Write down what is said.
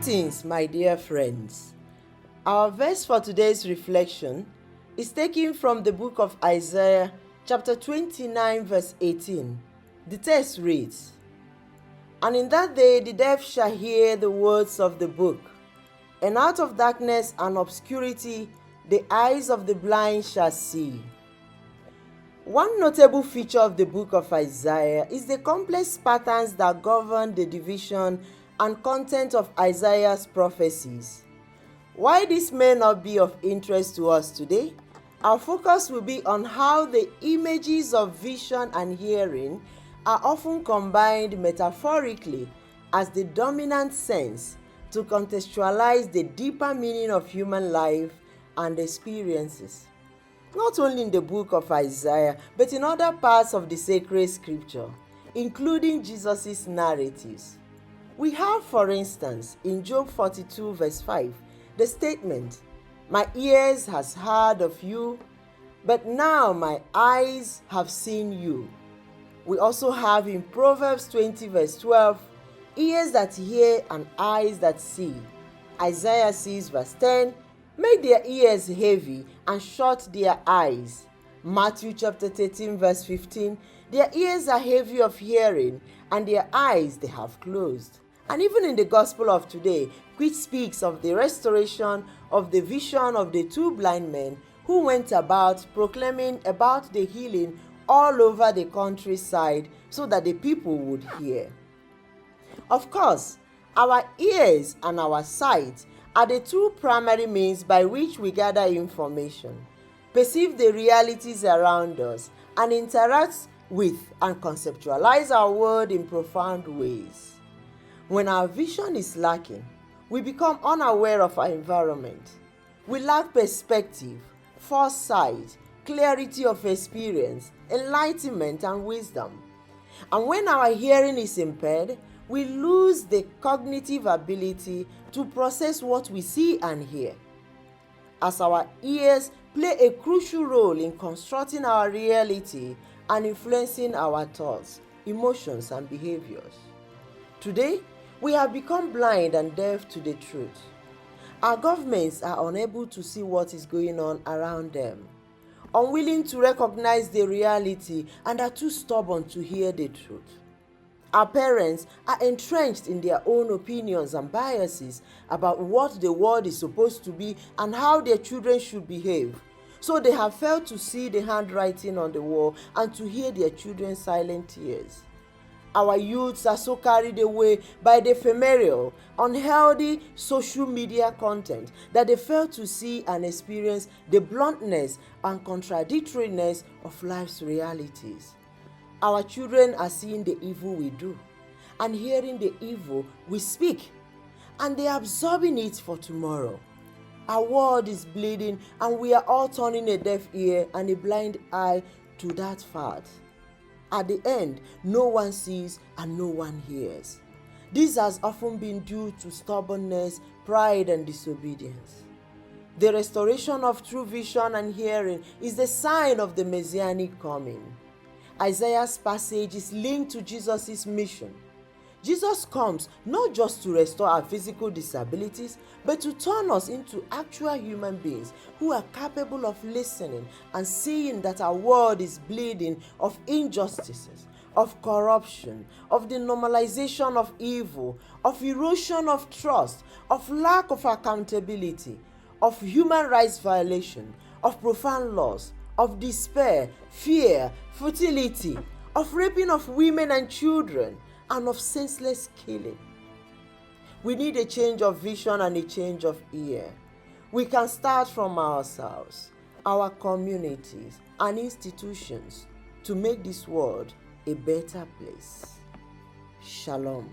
Greetings, my dear friends. Our verse for today's reflection is taken from the book of Isaiah, chapter 29, verse 18. The text reads, "And in that day the deaf shall hear the words of the book, and out of darkness and obscurity the eyes of the blind shall see." One notable feature of the book of Isaiah is the complex patterns that govern the division and content of Isaiah's prophecies. While this may not be of interest to us today, our focus will be on how the images of vision and hearing are often combined metaphorically as the dominant sense to contextualize the deeper meaning of human life and experiences. Not only in the book of Isaiah, but in other parts of the sacred scripture, including Jesus' narratives. We have, for instance, in Job 42 verse 5, the statement, "My ears has heard of you, but now my eyes have seen you." We also have in Proverbs 20 verse 12, "Ears that hear and eyes that see." Isaiah 6 verse 10, "Make their ears heavy and shut their eyes." Matthew chapter 13 verse 15, "Their ears are heavy of hearing, and their eyes they have closed." And even in the gospel of today, which speaks of the restoration of the vision of the two blind men who went about proclaiming about the healing all over the countryside so that the people would hear. Of course, our ears and our sight are the two primary means by which we gather information, perceive the realities around us, and interact with and conceptualize our world in profound ways. When our vision is lacking, we become unaware of our environment. We lack perspective, foresight, clarity of experience, enlightenment, and wisdom. And when our hearing is impaired, we lose the cognitive ability to process what we see and hear. As our ears play a crucial role in constructing our reality and influencing our thoughts, emotions, and behaviors. Today, we have become blind and deaf to the truth. Our governments are unable to see what is going on around them, unwilling to recognize the reality, and are too stubborn to hear the truth. Our parents are entrenched in their own opinions and biases about what the world is supposed to be and how their children should behave. So they have failed to see the handwriting on the wall and to hear their children's silent tears. Our youths are so carried away by the ephemeral, unhealthy social media content that they fail to see and experience the bluntness and contradictoriness of life's realities. Our children are seeing the evil we do and hearing the evil we speak, and they are absorbing it for tomorrow. Our world is bleeding, and we are all turning a deaf ear and a blind eye to that fact. At the end, no one sees and no one hears. This has often been due to stubbornness, pride, and disobedience. The restoration of true vision and hearing is the sign of the messianic coming. Isaiah's passage is linked to Jesus' mission. Jesus comes not just to restore our physical disabilities, but to turn us into actual human beings who are capable of listening and seeing that our world is bleeding of injustices, of corruption, of the normalization of evil, of erosion of trust, of lack of accountability, of human rights violation, of profound loss, of despair, fear, futility, of raping of women and children, and of senseless killing. We need a change of vision and a change of ear. We can start from ourselves, our communities, and institutions to make this world a better place. Shalom.